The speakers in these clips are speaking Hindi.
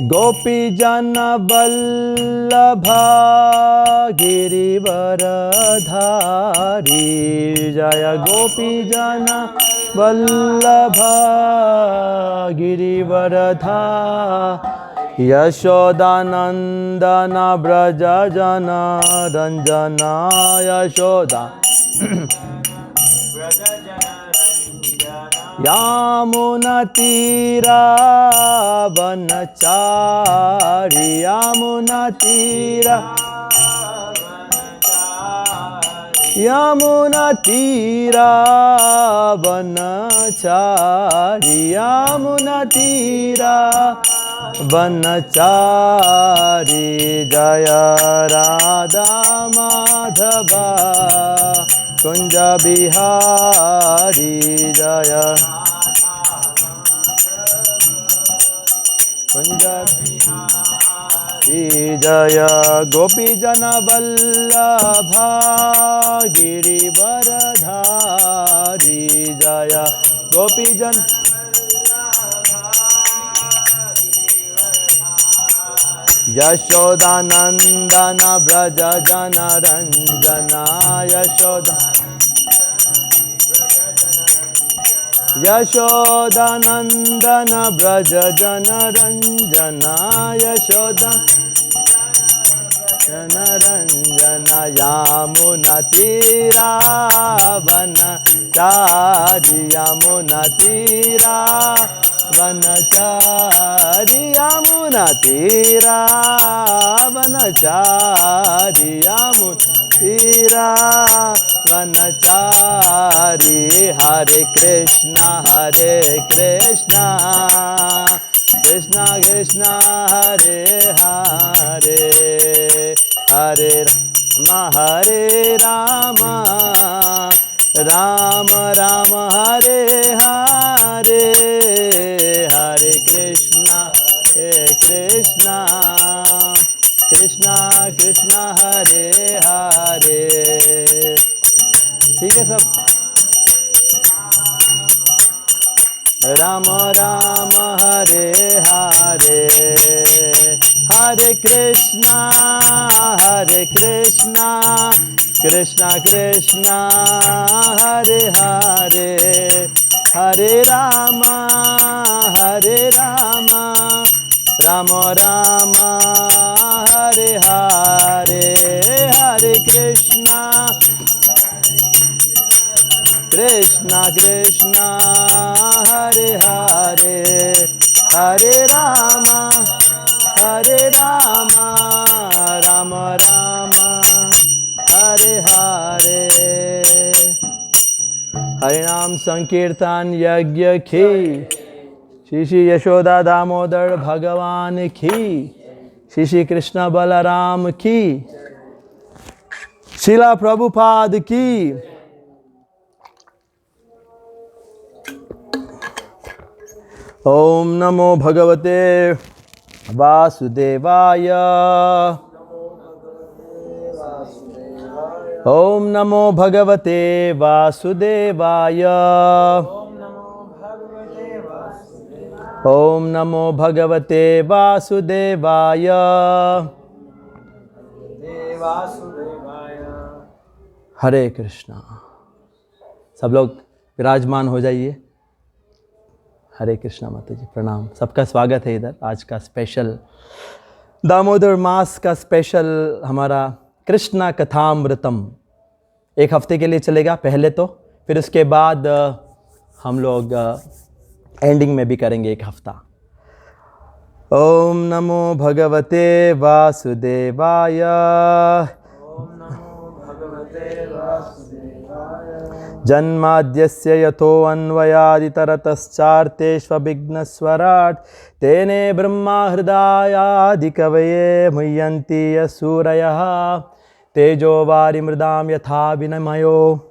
गोपी जन बल्लभा गिरिवरधारी जय गोपी जन वल्लभा गिरिवरधारी यशोदानंदन ब्रज जन रंजना यशोदा यामुनातीरा वनचारी यामुनातीरा यमुनातीरा वनचारी यमुनातीरा वनचारी जय राधा माधवा कुंज बिहारी जय कुंज जय गोपी जन वल्लभा गिरिवरधारी जय गोपी जन यशोदानंदन ब्रज जन रंजना यशोदानंदन ब्रज जन रंजना यशोदा जन रंजना यामुनातीरा वनचारी यामुनातीरा वनचारी यामुनातीरा वनचारी यामुनातीरा वनचारी हरे कृष्णा कृष्णा कृष्णा हरे हरे हरे राम राम राम हरे हरे हरे कृष्णा कृष्णा कृष्णा हरे हरे। ठीक है सब। राम राम हरे हरे हरे कृष्णा कृष्णा कृष्णा हरे हरे हरे राम राम राम हरे हरे हरे कृष्णा कृष्णा कृष्णा हरे हरे हरे राम राम राम हरे हरे। हरे नाम संकीर्तन यज्ञ की श्री श्री यशोदा दामोदर भगवान की श्री श्री कृष्ण बलराम की शिला प्रभुपाद की। ओम नमो भगवते वासुदेवाय ओम नमो भगवते वासुदेवाय ओम नमो भगवते वासुदेवाय। हरे कृष्णा। सब लोग विराजमान हो जाइए। हरे कृष्णा माता जी, प्रणाम। सबका स्वागत है इधर। आज का स्पेशल दामोदर मास का स्पेशल हमारा कृष्णा कथामृतम एक हफ्ते के लिए चलेगा पहले तो, फिर उसके बाद हम लोग एंडिंग में भी करेंगे एक हफ्ता। ओम नमो भगवते वासुदेवाय जन्माद्यस्य यतोऽन्वयादितरतश्चार्तेष्वभिघ्नस्वराट् तेने ब्रह्मा हृदयादिकवये मुह्यन्ति यस्सूरयः तेजो वारिमृदां यथा विनिमयो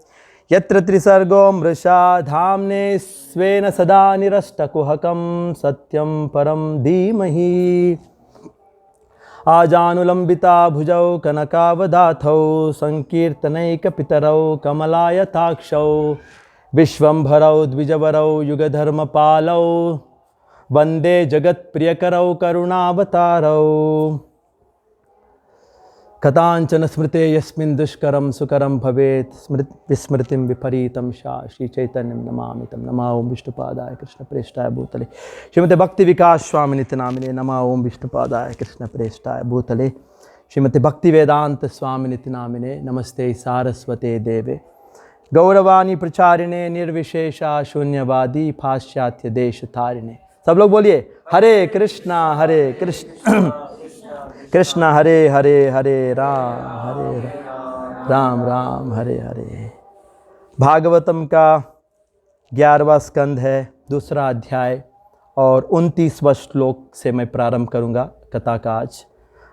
यत्र त्रिसर्गो मृषा धाम्ने स्वेन सदा निरस्तकुहकं सत्यं परं धीमहि। आजानुलंबिता भुजौ कनकावदाथौ संकीर्तनैकपितरौ कमलायताक्षौ विश्वंभरौ द्विजवरौ युगधर्मपालौ वंदे जगत प्रियकरौ करुणावतारौ कथांचन स्मृते यस्मिन् दुष्करं सुकरं भवेत् विस्मृतिं विपरीतं श्री चैतन्यं नमामि तं। नमः ओं विष्णुपादाय कृष्णप्रेष्ठाय भूतले श्रीमते भक्ति विकास स्वामी नित्य नामिने। नमः ओं विष्णुपादाय कृष्णप्रेष्ठाय भूतले श्रीमते भक्ति वेदांत स्वामी नित्य नामिने। नमस्ते सारस्वते देवे गौरवाणी प्रचारिणे निर्विशेषा शून्यवादी पाश्चात्य देश तारिणे। सब लोग बोलिए हरे कृष्णा कृष्णा हरे हरे हरे राम राम हरे हरे। भागवतम का 11वां स्कंध है, दूसरा अध्याय और 29वां श्लोक से मैं प्रारंभ करूंगा कथा का आज।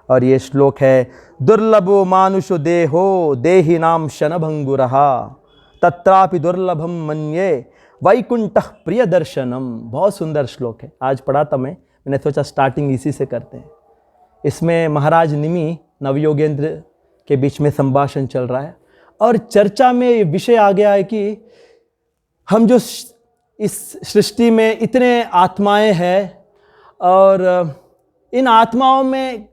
और ये श्लोक है, दुर्लभो मानुषो देहो देहिनाम शनभंगुरहा तत्रापि दुर्लभम मन्ये वैकुंठः प्रिय दर्शनम। बहुत सुंदर श्लोक है, आज पढ़ा था मैंने सोचा स्टार्टिंग इसी से करते हैं। इसमें महाराज निमि नवयोगेंद्र के बीच में संभाषण चल रहा है और चर्चा में ये विषय आ गया है कि हम जो इस सृष्टि में इतने आत्माएं हैं और इन आत्माओं में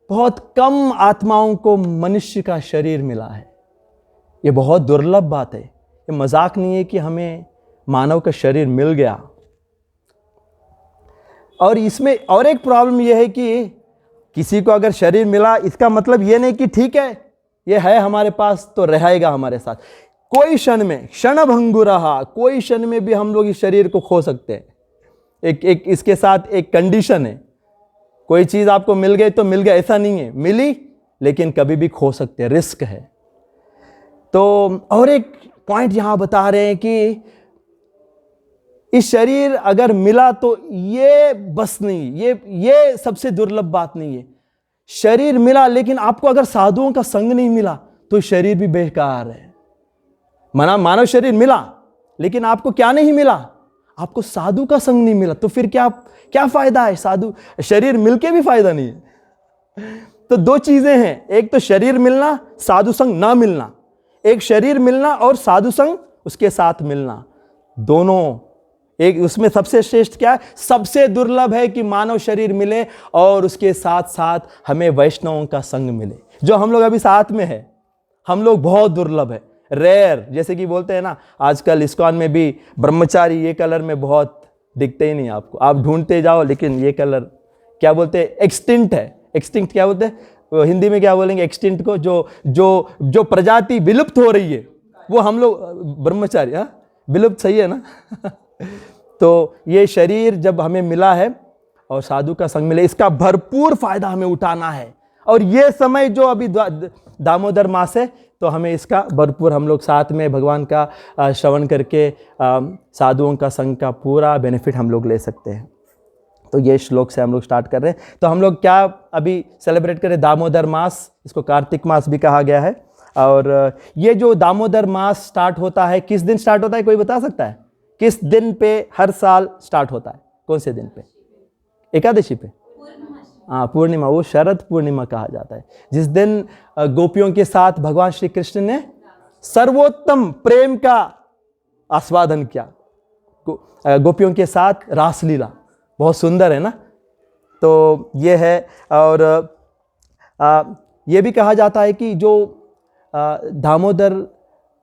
बहुत कम आत्माओं को मनुष्य का शरीर मिला है। ये बहुत दुर्लभ बात है, ये मजाक नहीं है कि हमें मानव का शरीर मिल गया। और इसमें और एक प्रॉब्लम यह है कि किसी को अगर शरीर मिला इसका मतलब ये नहीं कि ठीक है ये है हमारे पास तो रहेगा हमारे साथ। कोई क्षण में क्षणभंगुरहा, कोई क्षण में भी हम लोग इस शरीर को खो सकते हैं। एक इसके साथ एक कंडीशन है, कोई चीज़ आपको मिल गई तो मिल गया ऐसा नहीं है, मिली लेकिन कभी भी खो सकते हैं, रिस्क है। तो और एक पॉइंट यहाँ बता रहे हैं कि इस शरीर अगर मिला तो ये बस नहीं, ये सबसे दुर्लभ बात नहीं है। शरीर मिला लेकिन आपको अगर साधुओं का संग नहीं मिला तो शरीर भी बेकार है। मानव शरीर मिला लेकिन आपको क्या नहीं मिला, आपको साधु का संग नहीं मिला तो फिर क्या फायदा है। साधु शरीर मिलके भी फायदा नहीं है। तो दो चीजें हैं, एक तो शरीर मिलना, साधु संग ना मिलना। एक शरीर मिलना और साधु संग उसके साथ मिलना, दोनों एक। उसमें सबसे श्रेष्ठ क्या है, सबसे दुर्लभ है कि मानव शरीर मिले और उसके साथ साथ हमें वैष्णवों का संग मिले, जो हम लोग अभी साथ में है। हम लोग बहुत दुर्लभ है, रेयर। जैसे कि बोलते हैं ना, आजकल इस्कॉन में भी ब्रह्मचारी ये कलर में बहुत दिखते ही नहीं आपको, आप ढूंढते जाओ लेकिन ये कलर क्या बोलते हैं, एक्सटिंक्ट है। एक्सटिंक्ट क्या बोलते हैं हिंदी में, क्या बोलेंगे एक्सटिंक्ट को, जो प्रजाति विलुप्त हो रही है वो हम लोग ब्रह्मचारी। हाँ, विलुप्त सही है ना। तो ये शरीर जब हमें मिला है और साधु का संग मिले, इसका भरपूर फायदा हमें उठाना है। और ये समय जो अभी दामोदर मास है तो हमें इसका भरपूर, हम लोग साथ में भगवान का श्रवण करके साधुओं का संग का पूरा बेनिफिट हम लोग ले सकते हैं। तो ये श्लोक से हम लोग स्टार्ट कर रहे हैं। तो हम लोग क्या अभी सेलिब्रेट करें, दामोदर मास, इसको कार्तिक मास भी कहा गया है। और ये जो दामोदर मास स्टार्ट होता है, किस दिन स्टार्ट होता है, कोई बता सकता है? किस दिन पे हर साल स्टार्ट होता है, कौन से दिन पे? एकादशी पे, हाँ पूर्णिमा, वो शरद पूर्णिमा कहा जाता है, जिस दिन गोपियों के साथ भगवान श्री कृष्ण ने सर्वोत्तम प्रेम का आस्वादन किया। गोपियों के साथ रासलीला बहुत सुंदर है ना। तो ये है। और ये भी कहा जाता है कि जो दामोदर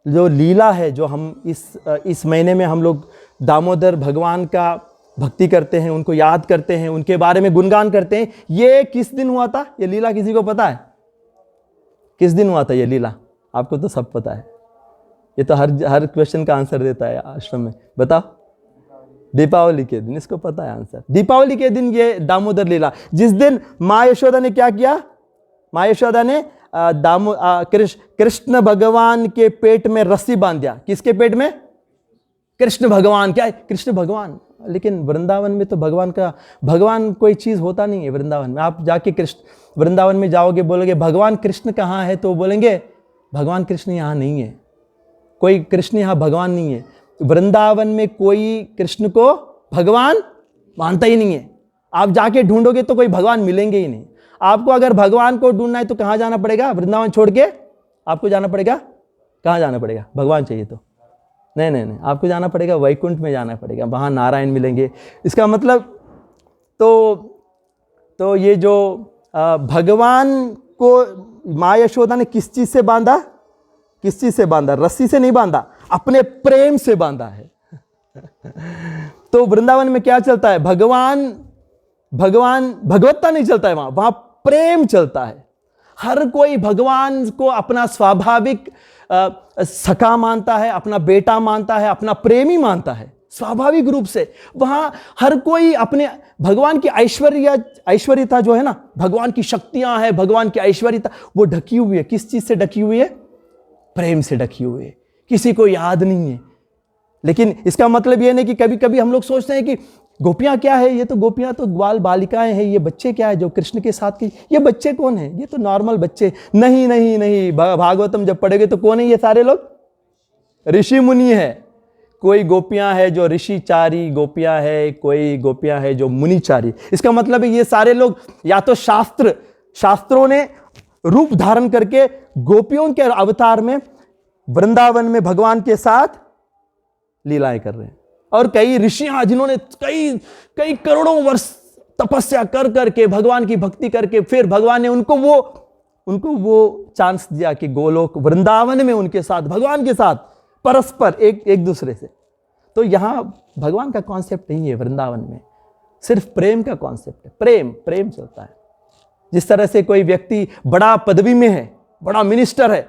जो लीला है, जो हम इस महीने में हम लोग दामोदर भगवान का भक्ति करते हैं, उनको याद करते हैं, उनके बारे में गुणगान करते हैं। ये किस दिन हुआ था ये लीला, किसी को पता है किस दिन हुआ था ये लीला? आपको तो सब पता है, ये तो हर क्वेश्चन का आंसर देता है आश्रम में। बताओ, दीपावली के दिन, इसको पता है आंसर। दीपावली के दिन ये दामोदर लीला, जिस दिन माँ यशोदा ने क्या किया, माँ यशोदा ने कृष्ण भगवान के पेट में रस्सी बांध दिया। किसके पेट में? कृष्ण भगवान। क्या है? कृष्ण भगवान। लेकिन वृंदावन में तो भगवान कोई चीज होता नहीं है। वृंदावन में आप जाके वृंदावन में जाओगे, बोलोगे भगवान कृष्ण कहाँ है, तो बोलेंगे भगवान कृष्ण यहाँ नहीं है, कोई कृष्ण यहाँ भगवान नहीं है। वृंदावन में कोई कृष्ण को भगवान मानता ही नहीं है। आप जाके ढूंढोगे तो कोई भगवान मिलेंगे ही नहीं। आपको अगर भगवान को ढूंढना है तो कहाँ जाना पड़ेगा? वृंदावन छोड़ के आपको जाना पड़ेगा। कहाँ जाना पड़ेगा? भगवान चाहिए तो नहीं नहीं नहीं, आपको जाना पड़ेगा वैकुंठ में जाना पड़ेगा, वहाँ नारायण मिलेंगे। इसका मतलब तो ये जो भगवान को माँ यशोदा ने किस चीज से बांधा, किस चीज से बांधा? रस्सी से नहीं बांधा, अपने प्रेम से बांधा है। तो वृंदावन में क्या चलता है? भगवान भगवत्ता नहीं चलता है, वहां प्रेम चलता है। हर कोई भगवान को अपना स्वाभाविक सखा मानता है, अपना बेटा मानता है, अपना प्रेमी मानता है स्वाभाविक रूप से। वहां हर कोई अपने भगवान की ऐश्वर्यता जो है ना, भगवान की शक्तियां है, भगवान की ऐश्वर्यता, वो ढकी हुई है। किस चीज से ढकी हुई है? प्रेम से ढकी हुई है। किसी को याद नहीं है। लेकिन इसका मतलब यह नहीं कि कभी कभी हम लोग सोचते हैं कि गोपियां क्या है, ये तो गोपियां तो ग्वाल बालिकाएं हैं, ये बच्चे क्या है जो कृष्ण के साथ की, ये बच्चे कौन है? ये तो नॉर्मल बच्चे। नहीं नहीं नहीं, भागवतम जब पढ़ेंगे तो कौन है ये सारे लोग? ऋषि मुनि है। कोई गोपियां है जो ऋषिचारी गोपियां है, कोई गोपियां है जो मुनिचारी। इसका मतलब है ये सारे लोग या तो शास्त्रों ने रूप धारण करके गोपियों के अवतार में वृंदावन में भगवान के साथ लीलाएं कर रहे हैं। और कई ऋषियां जिन्होंने कई करोड़ों वर्ष तपस्या कर करके भगवान की भक्ति करके फिर भगवान ने उनको वो चांस दिया कि गोलोक वृंदावन में उनके साथ, भगवान के साथ परस्पर एक दूसरे से। तो यहां भगवान का कॉन्सेप्ट नहीं है, वृंदावन में सिर्फ प्रेम का कॉन्सेप्ट है। प्रेम चलता है। जिस तरह से कोई व्यक्ति बड़ा पदवी में है, बड़ा मिनिस्टर है,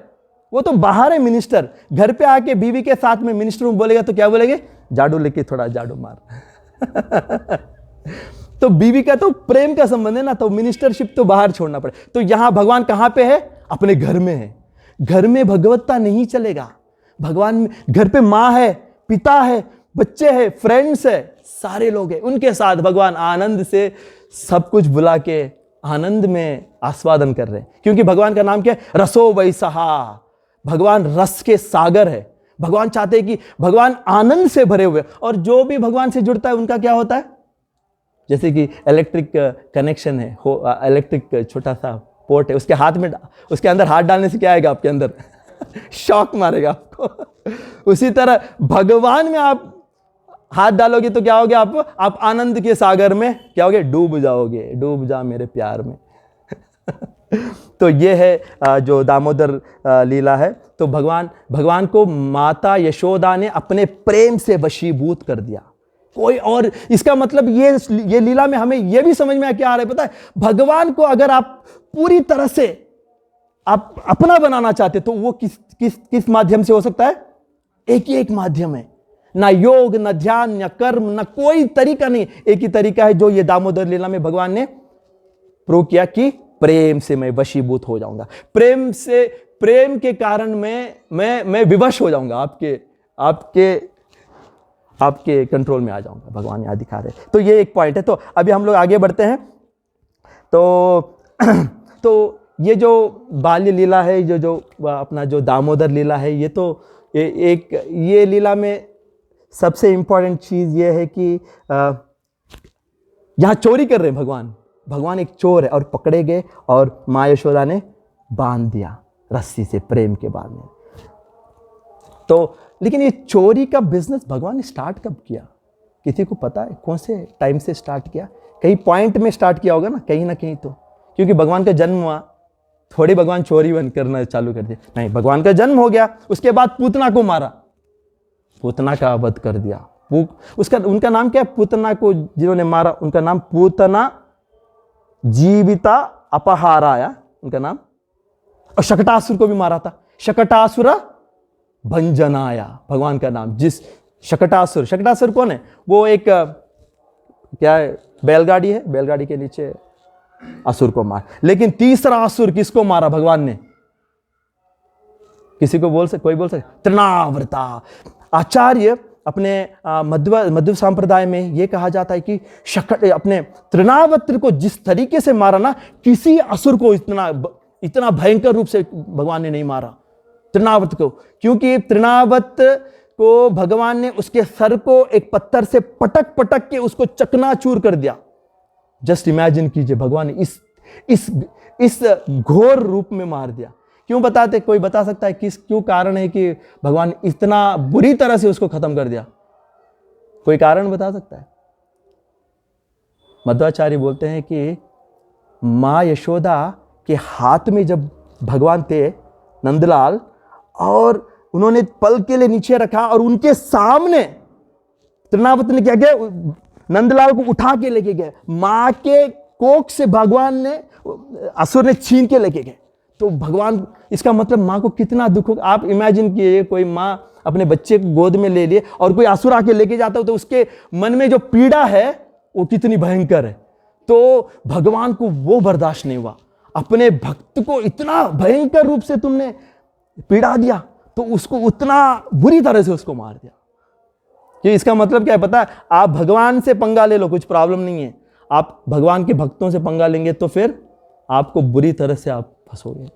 वो तो बाहर है मिनिस्टर, घर पे आके बीवी के साथ में मिनिस्टर बोलेगा तो क्या बोलेंगे? जाडू लेके थोड़ा जाडू मार। तो बीवी का तो प्रेम का संबंध है ना, तो मिनिस्टरशिप तो बाहर छोड़ना पड़े। तो यहां भगवान कहां पे है? अपने घर में है। घर में भगवत्ता नहीं चलेगा। भगवान घर पे माँ है, पिता है, बच्चे हैं, फ्रेंड्स है, सारे लोग हैं, उनके साथ भगवान आनंद से सब कुछ बुला के आनंद में आस्वादन कर रहे हैं। क्योंकि भगवान का नाम क्या है? रसो वैसहा। भगवान रस के सागर है। भगवान चाहते हैं कि भगवान आनंद से भरे हुए, और जो भी भगवान से जुड़ता है उनका क्या होता है? जैसे कि इलेक्ट्रिक कनेक्शन है, इलेक्ट्रिक छोटा सा पोर्ट है, उसके हाथ में, उसके अंदर हाथ डालने से क्या आएगा आपके अंदर? शॉक मारेगा आपको। उसी तरह भगवान में आप हाथ डालोगे तो क्या होगे? आप आनंद के सागर में क्या होगे? डूब जाओगे। डूब जा मेरे प्यार में। तो ये है जो दामोदर लीला है। तो भगवान को माता यशोदा ने अपने प्रेम से वशीभूत कर दिया। कोई और, इसका मतलब ये लीला में हमें ये भी समझ में क्या आ रहा है पता है? भगवान को अगर आप पूरी तरह से आप अपना बनाना चाहते तो वो किस माध्यम से हो सकता है? एक ही एक माध्यम है। ना योग, ना ध्यान, ना कर्म, ना कोई तरीका नहीं, एक ही तरीका है जो ये दामोदर लीला में भगवान ने प्रूव किया कि प्रेम से मैं वशीभूत हो जाऊंगा। प्रेम के कारण मैं विवश हो जाऊंगा, आपके कंट्रोल में आ जाऊंगा। भगवान यहाँ दिखा रहे। तो ये एक पॉइंट है। तो अभी हम लोग आगे बढ़ते हैं। तो ये जो बाल्य लीला है, जो अपना जो दामोदर लीला है, ये तो ये लीला में सबसे इंपॉर्टेंट चीज ये है कि यहां चोरी कर रहे हैं भगवान एक चोर है और पकड़े गए, और माँ यशोदा ने बांध दिया रस्सी से, प्रेम के बांधने। तो लेकिन ये चोरी का बिजनेस भगवान ने स्टार्ट कब किया? किसी को पता है? कौन से टाइम से स्टार्ट किया? कहीं पॉइंट में स्टार्ट किया होगा ना कहीं तो, क्योंकि भगवान का जन्म हुआ, थोड़ी भगवान चोरी बंद करना चालू कर दिया। नहीं, भगवान का जन्म हो गया, उसके बाद पूतना को मारा, पूतना का वध कर दिया। उनका नाम क्या है? पूतना को जिन्होंने मारा उनका नाम पूतना जीविता अपहाराया उनका नाम। और शकटासुर को भी मारा था, शकटासुर भंजनाया भगवान का नाम। जिस शकटासुर कौन है? वो एक क्या है? बैलगाड़ी है, बैलगाड़ी के नीचे असुर को मार। लेकिन तीसरा असुर किसको मारा भगवान ने? किसी को कोई बोल सकते? तृणावृता। आचार्य अपने मध्व संप्रदाय में यह कहा जाता है कि अपने तृणावृत को जिस तरीके से मारा ना, किसी असुर को इतना भयंकर रूप से भगवान ने नहीं मारा तृणावृत को। क्योंकि तृणावृत को भगवान ने उसके सर को एक पत्थर से पटक के उसको चकनाचूर कर दिया। जस्ट इमेजिन कीजिए, भगवान ने इस घोर रूप में मार दिया। क्यों बताते? कोई बता सकता है क्यों कारण है कि भगवान इतना बुरी तरह से उसको खत्म कर दिया? कोई कारण बता सकता है? मध्वाचार्य बोलते हैं कि माँ यशोदा के हाथ में जब भगवान थे नंदलाल, और उन्होंने पल के लिए नीचे रखा और उनके सामने तृणावत ने क्या किया, नंदलाल को उठा के लेके गए। माँ के कोख से भगवान ने, असुर ने छीन के लेके गए। तो भगवान, इसका मतलब माँ को कितना दुख होगा। आप इमेजिन कीजिए, कोई माँ अपने बच्चे को गोद में ले लिए और कोई असुर आके लेके जाता हो, तो उसके मन में जो पीड़ा है वो कितनी भयंकर है। तो भगवान को वो बर्दाश्त नहीं हुआ, अपने भक्त को इतना भयंकर रूप से तुमने पीड़ा दिया, तो उसको उतना बुरी तरह से उसको मार दिया। कि इसका मतलब क्या है पता है? आप भगवान से पंगा ले लो, कुछ प्रॉब्लम नहीं है। आप भगवान के भक्तों से पंगा लेंगे तो फिर आपको बुरी तरह से आप फंसोगे।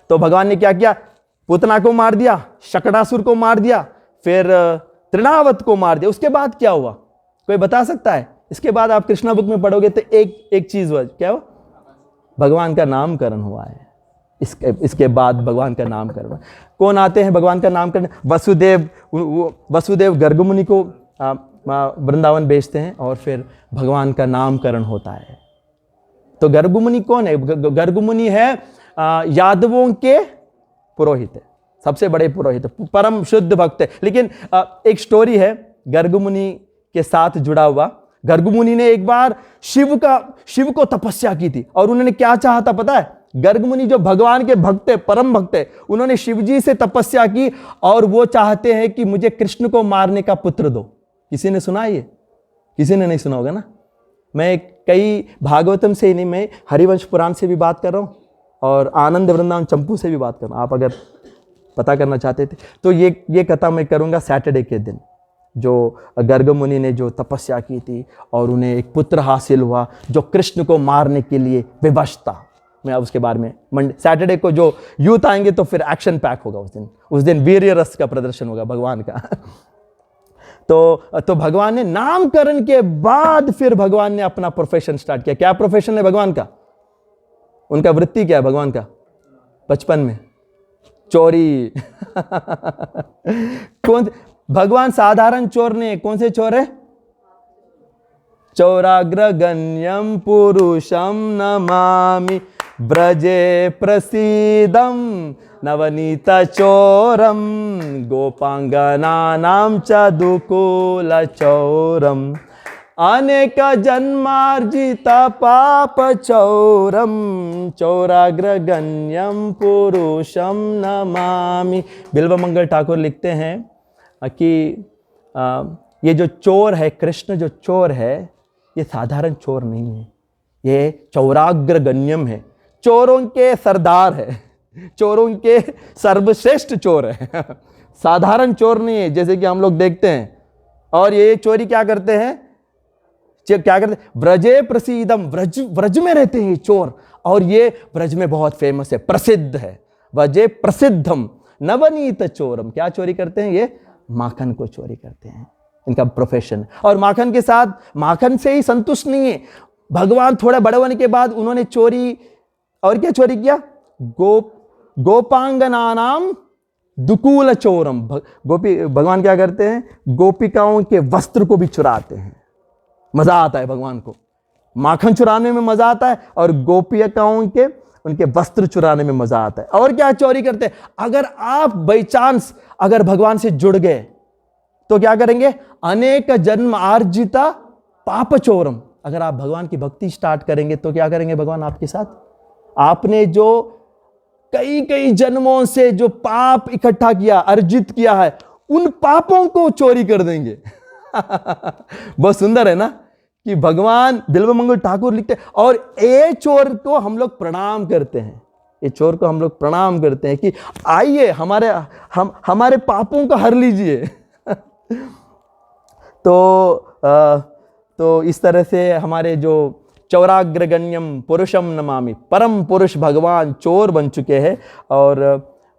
तो भगवान ने क्या किया? पुतना को मार दिया, शकटासुर को मार दिया, फिर तृणावत को मार दिया। उसके बाद क्या हुआ? कोई बता सकता है? इसके बाद आप कृष्णा बुक में पढ़ोगे तो एक चीज हुआ। क्या हुआ? भगवान का नामकरण हुआ है। इसके बाद भगवान का नामकरण हुआ। कौन आते हैं भगवान का नामकरण? वसुदेव गर्ग मुनि को वृंदावन भेजते हैं और फिर भगवान का नामकरण होता है। तो गर्ग मुनि कौन है? गर्ग मुनि है यादवों के पुरोहित है, सबसे बड़े पुरोहित, परम शुद्ध भक्त है। लेकिन एक स्टोरी है गर्ग मुनि के साथ जुड़ा हुआ। गर्ग मुनि ने एक बार शिव को तपस्या की थी, और उन्होंने क्या चाहा था पता है? गर्ग मुनि जो भगवान के भक्त है, परम भक्त है, उन्होंने शिव जी से तपस्या की और वो चाहते हैं कि मुझे कृष्ण को मारने का पुत्र दो। किसी ने सुना ये? किसी ने नहीं सुना होगा ना। मैं कई भागवतम से ही नहीं, मैं हरिवंश पुराण से भी बात कर रहा हूँ और आनंद वृंदावन चंपू से भी बात कर रहा हूँ। आप अगर पता करना चाहते थे तो ये कथा मैं करूँगा सैटरडे के दिन। जो गर्ग मुनि ने जो तपस्या की थी और उन्हें एक पुत्र हासिल हुआ जो कृष्ण को मारने के लिए विवश था। मैं अब उसके बारे में सैटरडे को जो यूथ आएंगे तो फिर एक्शन पैक होगा उस दिन वीर्य रस का प्रदर्शन होगा भगवान का। तो भगवान ने नामकरण के बाद फिर भगवान ने अपना प्रोफेशन स्टार्ट किया। क्या प्रोफेशन है भगवान का? उनका वृत्ति क्या है भगवान का? बचपन में चोरी। कौन भगवान? साधारण चोर नहीं, कौन से चोर है? चौराग्रगण्यम पुरुषम नमामि ब्रजे प्रसीदम नवनीत चोरम गोपांगनानां च दुकूल चौरम अनेक जन्मार्जित पाप चौरम चौराग्रगण्यम पुरुषम नमामि। बिल्वमंगल ठाकुर लिखते हैं कि ये जो चोर है, कृष्ण जो चोर है, ये साधारण चोर नहीं है, ये चौराग्रगण्यम है, चोरों के सरदार है, चोरों के सर्वश्रेष्ठ चोर है। साधारण चोर नहीं है जैसे कि हम लोग देखते हैं। और ये चोरी क्या करते हैं? ब्रजे प्रसीदम, ब्रज में रहते हैं चोर, और ये ब्रज में बहुत फेमस है, प्रसिद्ध है। ब्रजे प्रसिद्धम नवनीत चोरम। क्या चोरी करते हैं? ये माखन को चोरी करते हैं, इनका प्रोफेशन। और माखन के साथ, माखन से ही संतुष्ट नहीं है भगवान। थोड़ा बड़े होने के बाद उन्होंने चोरी, और क्या चोरी किया? गोपांगनानाम दुकूल चोरम। भगवान क्या करते हैं? गोपिकाओं के वस्त्र को भी चुराते हैं। मजा आता है भगवान को, माखन चुराने में मजा आता है और गोपिकाओं के उनके वस्त्र चुराने में मजा आता है। और क्या चोरी करते हैं? अगर आप बाई चांस अगर भगवान से जुड़ गए तो क्या करेंगे? अनेक जन्म आर्जिता पाप चोरम। अगर आप भगवान की भक्ति स्टार्ट करेंगे तो क्या करेंगे भगवान आपके साथ? आपने जो कई जन्मों से जो पाप इकट्ठा किया, अर्जित किया है, उन पापों को चोरी कर देंगे। बहुत सुंदर है ना कि भगवान बिल्वमंगल ठाकुर लिखते हैं। और ये चोर को हम लोग प्रणाम करते हैं, ये चोर को हम लोग प्रणाम करते हैं कि आइए हमारे पापों को हर लीजिए। तो इस तरह से हमारे जो चौराग्रगण्यम पुरुषम नमामि, परम पुरुष भगवान चोर बन चुके हैं। और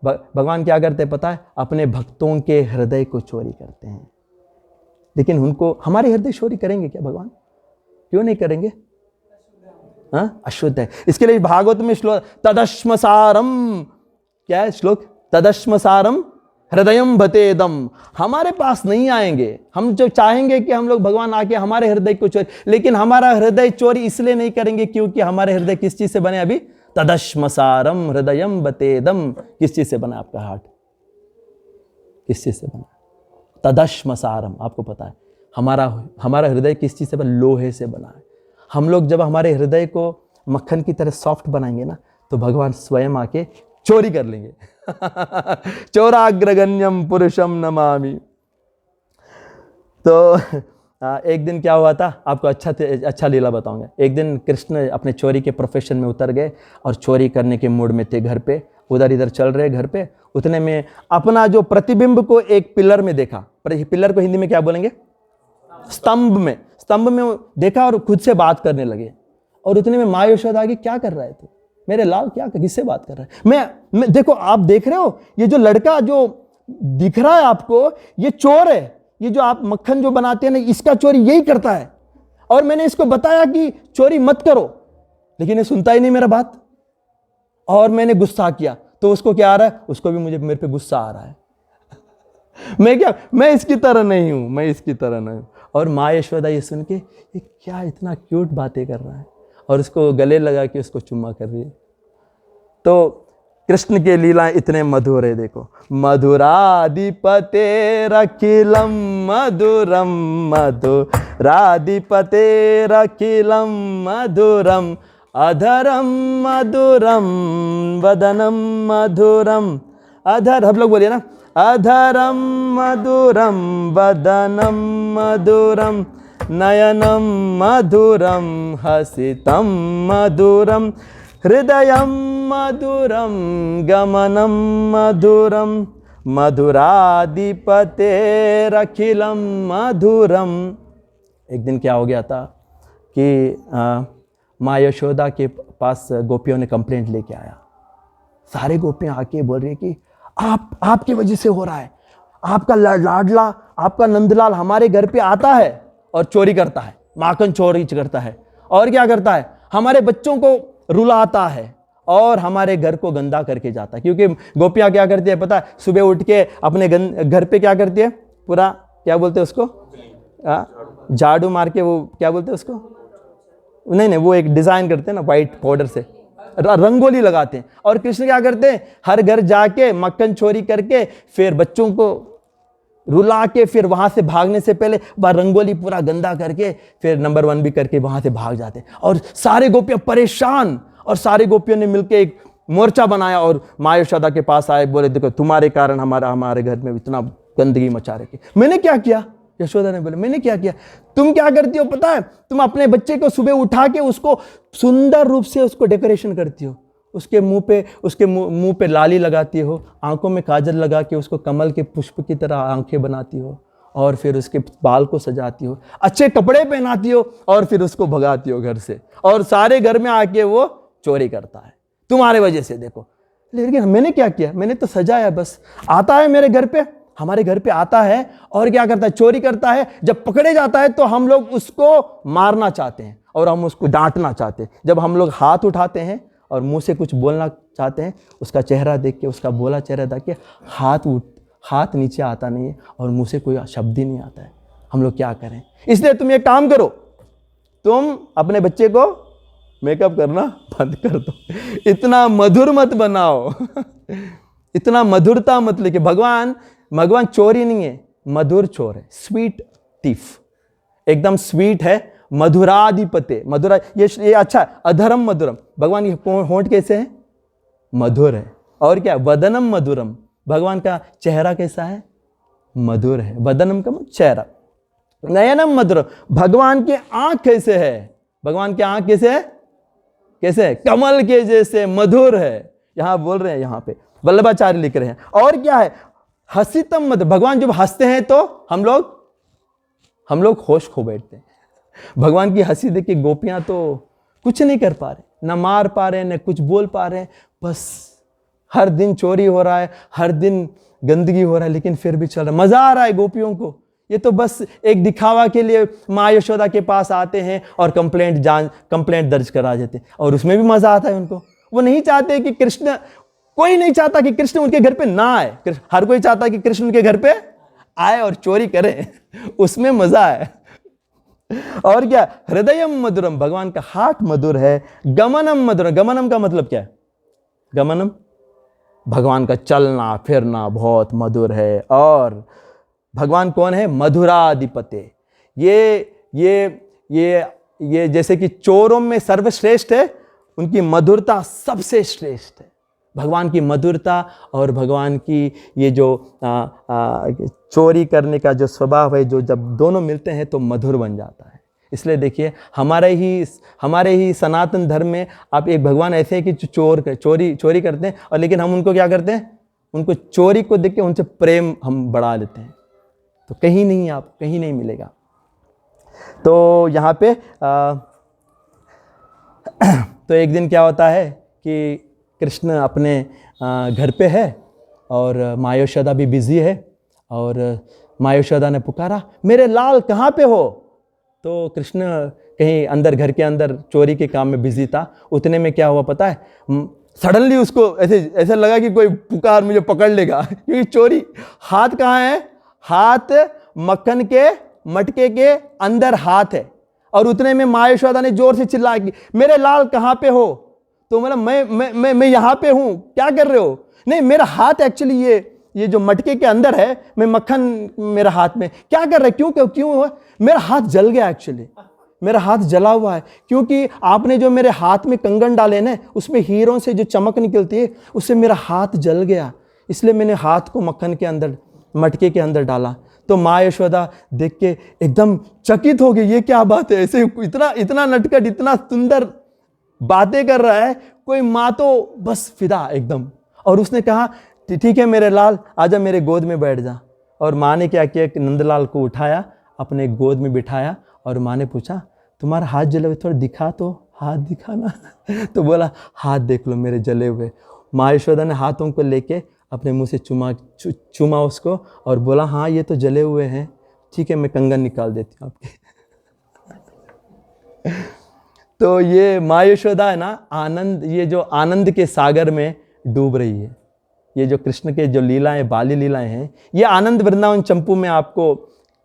भगवान क्या करते हैं पता है? अपने भक्तों के हृदय को चोरी करते हैं। लेकिन उनको, हमारे हृदय चोरी करेंगे क्या भगवान? क्यों नहीं करेंगे? हाँ, अशुद्ध है। इसके लिए भागवत में श्लोक तदश्मसारम, क्या है श्लोक? तदश्मसारम हृदयम भतेदम। हमारे पास नहीं आएंगे, हम जो चाहेंगे कि हम लोग भगवान आके हमारे हृदय को चोरी, लेकिन हमारा हृदय चोरी इसलिए नहीं करेंगे क्योंकि हमारे हृदय किस चीज से बने? अभी तदश्मसारम हृदयम भतेदम। किस चीज से बना आपका हार्ट? किस चीज से बना? तदश्मसारम। आपको पता है हमारा हृदय किस चीज से बना? लोहे से बना है। हम लोग जब हमारे हृदय को मक्खन की तरह सॉफ्ट बनाएंगे ना, तो भगवान स्वयं आके चोरी कर लेंगे। चौराग्रगण्यम पुरुषम नमामि। तो एक दिन क्या हुआ था, आपको अच्छा लीला बताऊंगा। एक दिन कृष्ण अपने चोरी के प्रोफेशन में उतर गए और चोरी करने के मूड में थे। घर पे उधर इधर चल रहे घर पे, उतने में अपना जो प्रतिबिंब को एक पिलर में देखा। पिलर को हिंदी में क्या बोलेंगे? स्तंभ में देखा और खुद से बात करने लगे। और उतने में माँ यशोदा आ गई, क्या कर रहा है तू? मेरे लाल क्या किससे बात कर रहा है? मैं देखो, आप देख रहे हो ये जो लड़का जो दिख रहा है आपको, ये चोर है। ये जो आप मक्खन जो बनाते हैं ना, इसका चोरी यही करता है। और मैंने इसको बताया कि चोरी मत करो, लेकिन ये सुनता ही नहीं मेरा बात। और मैंने गुस्सा किया, तो उसको क्या आ रहा है? उसको भी मेरे पे गुस्सा आ रहा है। मैं इसकी तरह नहीं हूं। और माँ यशोदा ये सुन के, ये क्या इतना क्यूट बातें कर रहा है, और उसको गले लगा के उसको चुम्मा कर रही है। तो कृष्ण के लीला इतने मधुर है। देखो, मधुराधिपतेरखिलम मधुरम मधुराधिपतेरखिलम मधुरम अधरम मधुरम वदनम मधुरम। अधर, हम लोग बोलिए ना, अधरम मधुरम वदनम मधुरम नयनम मधुरम हसितम मधुरम हृदयम मधुरम गमनम मधुरम मधुराधिपतेरखिलम मधुरम। एक दिन क्या हो गया था कि माँ यशोदा के पास गोपियों ने कंप्लेंट लेके आया। सारे गोपियां आके बोल रही है कि आपकी वजह से हो रहा है। आपका लाडला, आपका नंदलाल हमारे घर पे आता है और चोरी करता है, माखन चोरी करता है, और क्या करता है? हमारे बच्चों को रुलाता है और हमारे घर को गंदा करके जाता है। क्योंकि गोपियां क्या करती है पता है? सुबह उठ के अपने घर पे क्या करती है? पूरा क्या बोलते हैं उसको? झाड़ू मार के, वो क्या बोलते हैं उसको? नहीं, वो एक डिजाइन करते हैं ना व्हाइट पाउडर से, रंगोली लगाते हैं। और कृष्ण क्या करते हैं? हर घर जाके मक्खन चोरी करके फिर बच्चों को रुला के फिर वहां से भागने से पहले वह रंगोली पूरा गंदा करके फिर नंबर 1 भी करके वहां से भाग जाते हैं। और सारे गोपियां परेशान, और सारे गोपियों ने मिलकर एक मोर्चा बनाया और माँ यशोदा के पास आए, बोले देखो तुम्हारे कारण हमारे घर में इतना गंदगी मचा रखी। मैंने क्या किया? यशोदा ने बोले मैंने क्या किया? तुम क्या करती हो पता है? तुम अपने बच्चे को सुबह उठा के उसको सुंदर रूप से उसको डेकोरेशन करती हो। उसके मुंह पे लाली लगाती हो, आंखों में काजल लगा के उसको कमल के पुष्प की तरह आंखें बनाती हो, और फिर उसके बाल को सजाती हो, अच्छे कपड़े पहनाती हो, और फिर उसको भगाती हो घर से। और सारे घर में आके वो चोरी करता है तुम्हारे वजह से। देखो, लेकिन मैंने क्या किया? मैंने तो सजाया बस। आता है मेरे घर पे, हमारे घर पे आता है और क्या करता है? चोरी करता है। जब पकड़े जाता है तो हम लोग उसको मारना चाहते हैं और हम उसको डांटना चाहते हैं। जब हम लोग हाथ उठाते हैं और मुंह से कुछ बोलना चाहते हैं, उसका चेहरा देख के, उसका बोला चेहरा देख के हाथ नीचे आता नहीं है और मुंह से कोई शब्द ही नहीं आता है। हम लोग क्या करें? इसलिए तुम एक काम करो, तुम अपने बच्चे को मेकअप करना बंद कर दो। इतना मधुर मत बनाओ। इतना मधुरता मत लेके। भगवान चोरी नहीं है, मधुर चोर है, स्वीट टीफ, एकदम स्वीट है। मधुराधिपते, मधुरा ये अच्छा है। अधरम मधुरम, भगवान के होंठ कैसे है? मधुर है। और क्या? वदनम मधुरम, भगवान का चेहरा कैसा है? मधुर है। वदनम का चेहरा। नयनम मधुरम, भगवान के आंख कैसे है? भगवान के आंख कैसे है? कैसे है? कमल के जैसे मधुर है। यहां बोल रहे हैं, यहां पे वल्लभाचार्य लिख रहे हैं। और क्या है? हसितम मधुर, भगवान जब हंसते हैं तो हम लोग होश खो बैठते हैं। भगवान की हंसी देख के गोपियां तो कुछ नहीं कर पा रहे, ना मार पा रहे, न कुछ बोल पा रहे। बस हर दिन चोरी हो रहा है, हर दिन गंदगी हो रहा है, लेकिन फिर भी चल रहा है। मजा आ रहा है गोपियों को ये तो बस एक दिखावा के लिए माँ यशोदा के पास आते हैं और कंप्लेंट दर्ज करा देते हैं, और उसमें भी मजा आता है उनको। वो नहीं चाहते कि कृष्ण, कोई नहीं चाहता कि कृष्ण उनके घर पे ना आए, हर कोई चाहता है कि कृष्ण उनके घर पे आए और चोरी करे, उसमें मजा है। और क्या, हृदयम मधुरम, भगवान का हार्ट मधुर है। गमनम मधुरम, गमनम का मतलब क्या है? गमनम, भगवान का चलना फिरना बहुत मधुर है। और भगवान कौन है? मधुराधिपते। ये जैसे कि चोरों में सर्वश्रेष्ठ है, उनकी मधुरता सबसे श्रेष्ठ है। भगवान की मधुरता और भगवान की ये जो चोरी करने का जो स्वभाव है, जो जब दोनों मिलते हैं तो मधुर बन जाता है। इसलिए देखिए, हमारे ही सनातन धर्म में आप एक भगवान ऐसे हैं कि चोरी करते हैं, और लेकिन हम उनको क्या करते हैं? उनको चोरी को देख के उनसे प्रेम हम बढ़ा लेते हैं। तो कहीं नहीं, आप कहीं नहीं मिलेगा। तो यहाँ पे तो एक दिन क्या होता है कि कृष्ण अपने घर पे है और माँ यशोदा भी बिजी है, और माँ यशोदा ने पुकारा, मेरे लाल कहाँ पे हो? तो कृष्ण कहीं अंदर, घर के अंदर चोरी के काम में बिजी था। उतने में क्या हुआ पता है? सडनली उसको ऐसे लगा कि कोई पुकार मुझे पकड़ लेगा, क्योंकि चोरी, हाथ कहाँ है? हाथ मक्खन के मटके के अंदर हाथ है। और उतने में माँ यशोदा ने जोर से चिल्लाया कि मेरे लाल कहाँ पे हो? तो मतलब मैं यहाँ पे हूँ, क्या कर रहे हो? नहीं, मेरा हाथ एक्चुअली ये जो मटके के अंदर है, मैं मक्खन मेरा हाथ में, क्या कर रहे? क्यों हुआ? मेरा हाथ जल गया, एक्चुअली मेरा हाथ जला हुआ है, क्योंकि आपने जो मेरे हाथ में कंगन डाले ना, उसमें हीरों से जो चमक निकलती है, उससे मेरा हाथ जल गया, इसलिए मैंने हाथ को मक्खन के अंदर, मटके के अंदर डाला। तो माँ यशोदा देख के एकदम चकित हो गई, ये क्या बात है? ऐसे इतना नटखट, इतना सुंदर बातें कर रहा है कोई, माँ तो बस फिदा एकदम। और उसने कहा, ठीक है मेरे लाल, आजा मेरे गोद में बैठ जा। और माँ ने क्या किया कि नंदलाल को उठाया, अपने गोद में बिठाया, और माँ ने पूछा, तुम्हारा हाथ जले हुए, थोड़ा दिखा तो, हाथ दिखाना। तो बोला, हाथ देख लो मेरे जले हुए। माँ यशोदा ने हाथों को लेके अपने मुंह से चूमा उसको, और बोला, हाँ ये तो जले हुए हैं, ठीक है मैं कंगन निकाल देती हूँ आपके। तो ये माँ यशोदा है ना, आनंद, ये जो आनंद के सागर में डूब रही है। ये जो कृष्ण के जो लीलाएं, बाली लीलाएं हैं, ये आनंद वृंदावन चंपू में आपको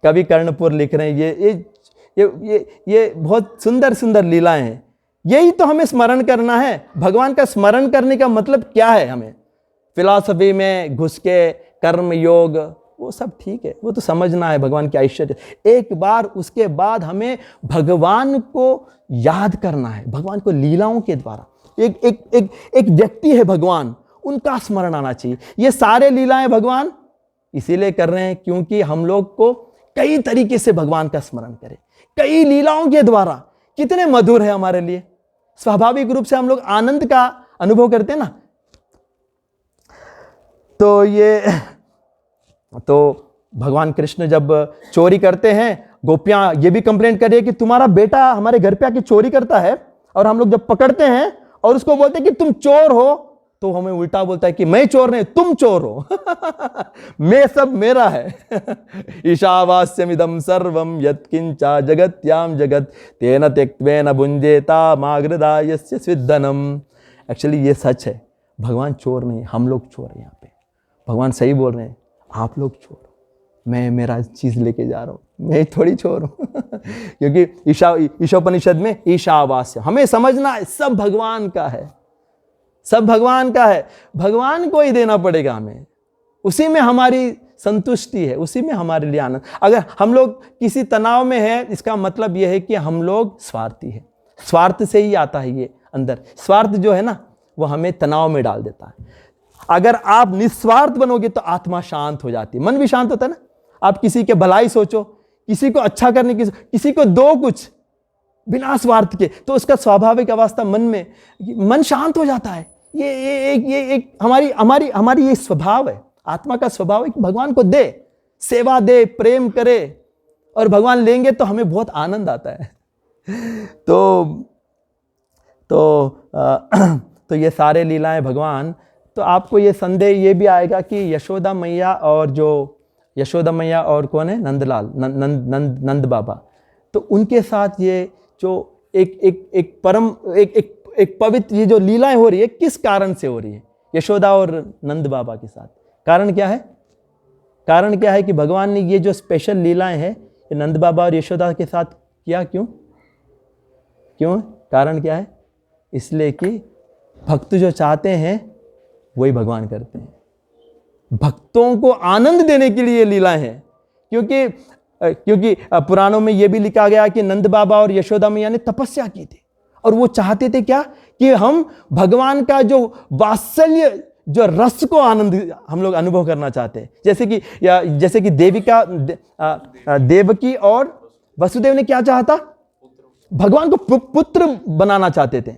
कवि कर्णपुर लिख रहे हैं, ये बहुत सुंदर सुंदर लीलाएं हैं। यही तो हमें स्मरण करना है। भगवान का स्मरण करने का मतलब क्या है? हमें फिलॉसफी में घुस के कर्म योग, वो सब ठीक है, वो तो समझना है भगवान के ऐश्वर्य एक बार, उसके बाद हमें भगवान को याद करना है। भगवान को लीलाओं के द्वारा, एक व्यक्ति है भगवान, उनका स्मरण आना चाहिए। ये सारे लीलाएं भगवान इसीलिए कर रहे हैं क्योंकि हम लोग को कई तरीके से भगवान का स्मरण करें, कई लीलाओं के द्वारा। कितने मधुर है हमारे लिए, स्वाभाविक रूप से हम लोग आनंद का अनुभव करते हैं ना। तो भगवान कृष्ण जब चोरी करते हैं, गोपियां ये भी कंप्लेंट कर रही है कि तुम्हारा बेटा हमारे घर पे आके चोरी करता है, और हम लोग जब पकड़ते हैं और उसको बोलते हैं कि तुम चोर हो, तो हमें उल्टा बोलता है कि मैं चोर नहीं, तुम चोर हो। मैं, सब मेरा है। ईशावास्यमिदं सर्वं यत्किंचा जगत्याम जगत तेन त्यक्त्वेन भुंजेता मागृदायस्य स्विद्धनम। एक्चुअली ये सच है, भगवान चोर नहीं, हम लोग चोर हैं। यहाँ पे भगवान सही बोल रहे हैं, आप लोग चोर, मैं मेरा चीज लेके जा रहा हूं, मैं थोड़ी चोर हूं। क्योंकि ईशोपनिषद में ईशावास्य, हमें समझना है सब भगवान का है, सब भगवान का है, भगवान को ही देना पड़ेगा हमें, उसी में हमारी संतुष्टि है, उसी में हमारे लिए आनंद। अगर हम लोग किसी तनाव में है, इसका मतलब यह है कि हम लोग स्वार्थी है, स्वार्थ से ही आता है ये अंदर। स्वार्थ जो है ना, वो हमें तनाव में डाल देता है। अगर आप निस्वार्थ बनोगे तो आत्मा शांत हो जाती है, मन भी शांत होता है ना। आप किसी के भलाई सोचो, किसी को अच्छा करने की, किसी को दो कुछ बिना स्वार्थ के, तो उसका स्वाभाविक अवस्था मन में, मन शांत हो जाता है। ये एक हमारी ये स्वभाव है, आत्मा का स्वभाव है कि भगवान को दे, सेवा दे, प्रेम करे, और भगवान लेंगे तो हमें बहुत आनंद आता है। तो ये सारे लीलाएं भगवान। तो आपको ये संदेह ये भी आएगा कि यशोदा मैया और जो यशोदा मैया और कौन है, नंदलाल, नंद बाबा। तो उनके साथ ये जो एक परम एक पवित्र ये जो लीलाएं हो रही है, किस कारण से हो रही है? यशोदा और नंद बाबा के साथ। कारण क्या है? कारण क्या है कि भगवान ने ये जो स्पेशल लीलाएं हैं ये नंद बाबा और यशोदा के साथ किया? क्यों? कारण क्या है? इसलिए कि भक्त जो चाहते हैं वही भगवान करते हैं। भक्तों को आनंद देने के लिए ये लीलाएं हैं। क्योंकि पुराणों में यह भी लिखा गया कि नंद बाबा और यशोदा मैया ने तपस्या की थी और वो चाहते थे क्या, कि हम भगवान का जो वात्सल्य, जो रस को आनंद हम लोग अनुभव करना चाहते हैं। जैसे कि देवकी और वसुदेव ने क्या चाहा था? भगवान को पुत्र बनाना चाहते थे।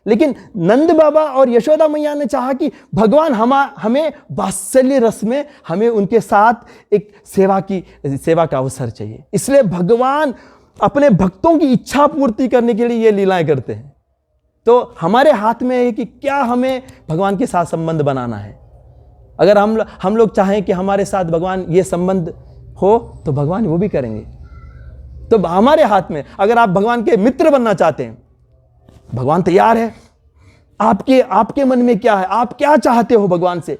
लेकिन नंद बाबा और यशोदा मैया ने चाहा कि भगवान हमें वात्सल्य रस में हमें उनके साथ एक सेवा का अवसर चाहिए। इसलिए भगवान अपने भक्तों की इच्छा पूर्ति करने के लिए ये लीलाएं करते हैं। तो हमारे हाथ में है कि क्या हमें भगवान के साथ संबंध बनाना है। अगर हम लोग चाहें कि हमारे साथ भगवान ये संबंध हो तो भगवान वो भी करेंगे। तो हमारे हाथ में, अगर आप भगवान के मित्र बनना चाहते हैं, भगवान तैयार है। आपके मन में क्या है, आप क्या चाहते हो भगवान से,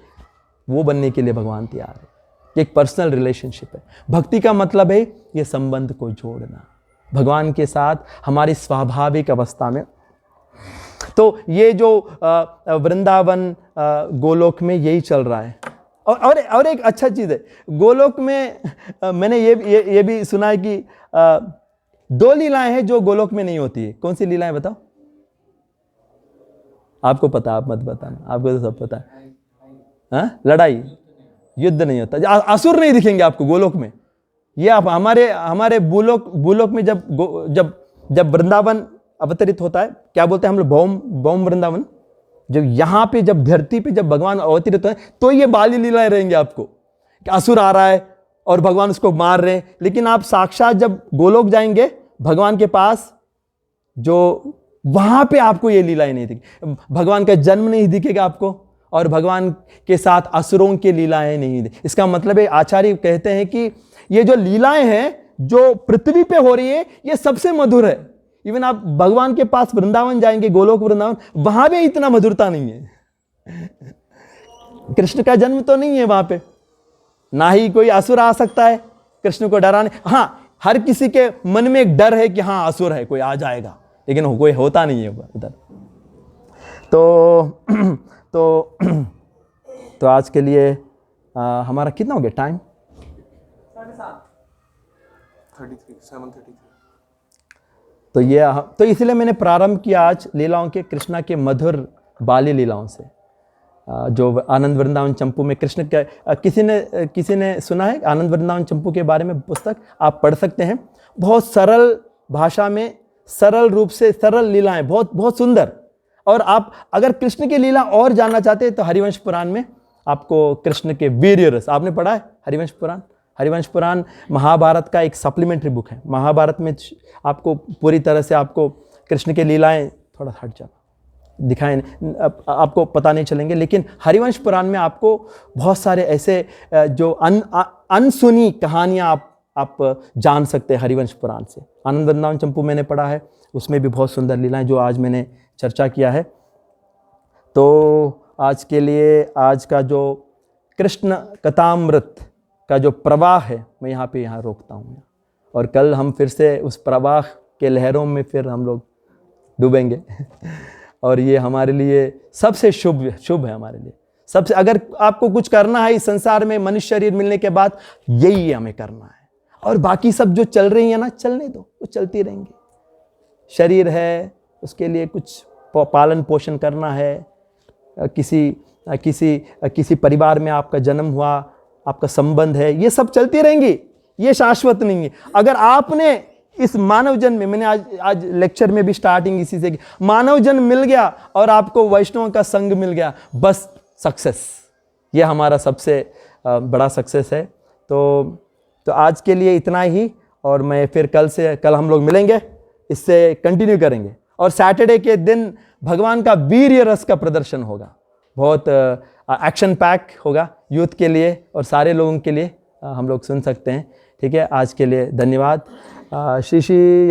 वो बनने के लिए भगवान तैयार है। एक पर्सनल रिलेशनशिप है। भक्ति का मतलब है ये संबंध को जोड़ना भगवान के साथ हमारी स्वाभाविक अवस्था में। तो ये जो वृंदावन गोलोक में यही चल रहा है। और एक अच्छा चीज है गोलोक में, मैंने ये भी सुना है कि 2 लीलाएं हैं जो गोलोक में नहीं होती है। कौन सी लीलाएं बताओ? आपको पता, आप मत बताना, आपको तो सब पता है। हाँ? लड़ाई, युद्ध नहीं होता, असुर नहीं दिखेंगे आपको गोलोक में। ये आप हमारे भूलोक में जब वृंदावन अवतरित होता है, क्या बोलते हैं हम लोग, भौम वृंदावन। जब यहाँ पे, जब धरती पे जब भगवान अवतरित होते हैं, तो ये बाली लीलाएं रहेंगे आपको कि असुर आ रहा है और भगवान उसको मार रहे हैं। लेकिन आप साक्षात जब गोलोक जाएंगे भगवान के पास, जो वहां पे आपको ये लीलाएं नहीं दिखेगी। भगवान का जन्म नहीं दिखेगा आपको, और भगवान के साथ असुरों की लीलाएं नहीं दिखेगी। इसका मतलब है, आचार्य कहते हैं कि ये जो लीलाएं हैं जो पृथ्वी पे हो रही है, ये सबसे मधुर है। इवन आप भगवान के पास वृंदावन जाएंगे, गोलोक वृंदावन, वहां भी इतना मधुरता नहीं है। कृष्ण का जन्म तो नहीं है वहां पे, ना ही कोई असुर आ सकता है कृष्ण को डराने। हाँ, हर किसी के मन में एक डर है कि हाँ असुर है, कोई आ जाएगा, लेकिन कोई होता नहीं है उधर। तो आज के लिए हमारा कितना हो गया टाइम? 7:33। तो इसलिए मैंने प्रारंभ किया आज लीलाओं के, कृष्णा के मधुर बाली लीलाओं से, जो आनंद वृंदावन चंपू में कृष्ण का, किसी ने सुना है आनंद वृंदावन चंपू के बारे में? पुस्तक आप पढ़ सकते हैं। बहुत सरल भाषा में, सरल रूप से, सरल लीलाएं, बहुत बहुत सुंदर। और आप अगर कृष्ण की लीला और जानना चाहते हैं तो हरिवंश पुराण में आपको कृष्ण के वीर्य रस, आपने पढ़ा है हरिवंश पुराण? हरिवंश पुराण महाभारत का एक सप्लीमेंट्री बुक है। महाभारत में आपको पूरी तरह से आपको कृष्ण की लीलाएं, थोड़ा हट जा, दिखाएं, आपको पता नहीं चलेंगे। लेकिन हरिवंश पुराण में आपको बहुत सारे ऐसे जो अनसुनी कहानियां आप जान सकते हैं हरिवंश पुराण से। आनंद वृंदावन चंपू मैंने पढ़ा है, उसमें भी बहुत सुंदर लीलाएं जो आज मैंने चर्चा किया है। तो आज के लिए, आज का जो कृष्ण कथामृत का जो प्रवाह है, मैं यहाँ रोकता हूँ। और कल हम फिर से उस प्रवाह के लहरों में फिर हम लोग डूबेंगे। और ये हमारे लिए सबसे शुभ है हमारे लिए सबसे। अगर आपको कुछ करना है इस संसार में, मनुष्य शरीर मिलने के बाद, यही हमें करना है। और बाकी सब जो चल रही है ना, चलने दो, वो चलती रहेंगी। शरीर है, उसके लिए कुछ पालन पोषण करना है। किसी परिवार में आपका जन्म हुआ, आपका संबंध है, ये सब चलती रहेंगी, ये शाश्वत नहीं है। अगर आपने इस मानव जन्म में, मैंने आज लेक्चर में भी स्टार्टिंग इसी से की, मानव जन्म मिल गया और आपको वैष्णव का संग मिल गया, बस सक्सेस। ये हमारा सबसे बड़ा सक्सेस है। तो आज के लिए इतना ही, और मैं फिर कल हम लोग मिलेंगे, इससे कंटिन्यू करेंगे। और सैटरडे के दिन भगवान का वीर्य रस का प्रदर्शन होगा, बहुत एक्शन पैक होगा यूथ के लिए और सारे लोगों के लिए। हम लोग सुन सकते हैं। ठीक है, आज के लिए धन्यवाद। श्री श्री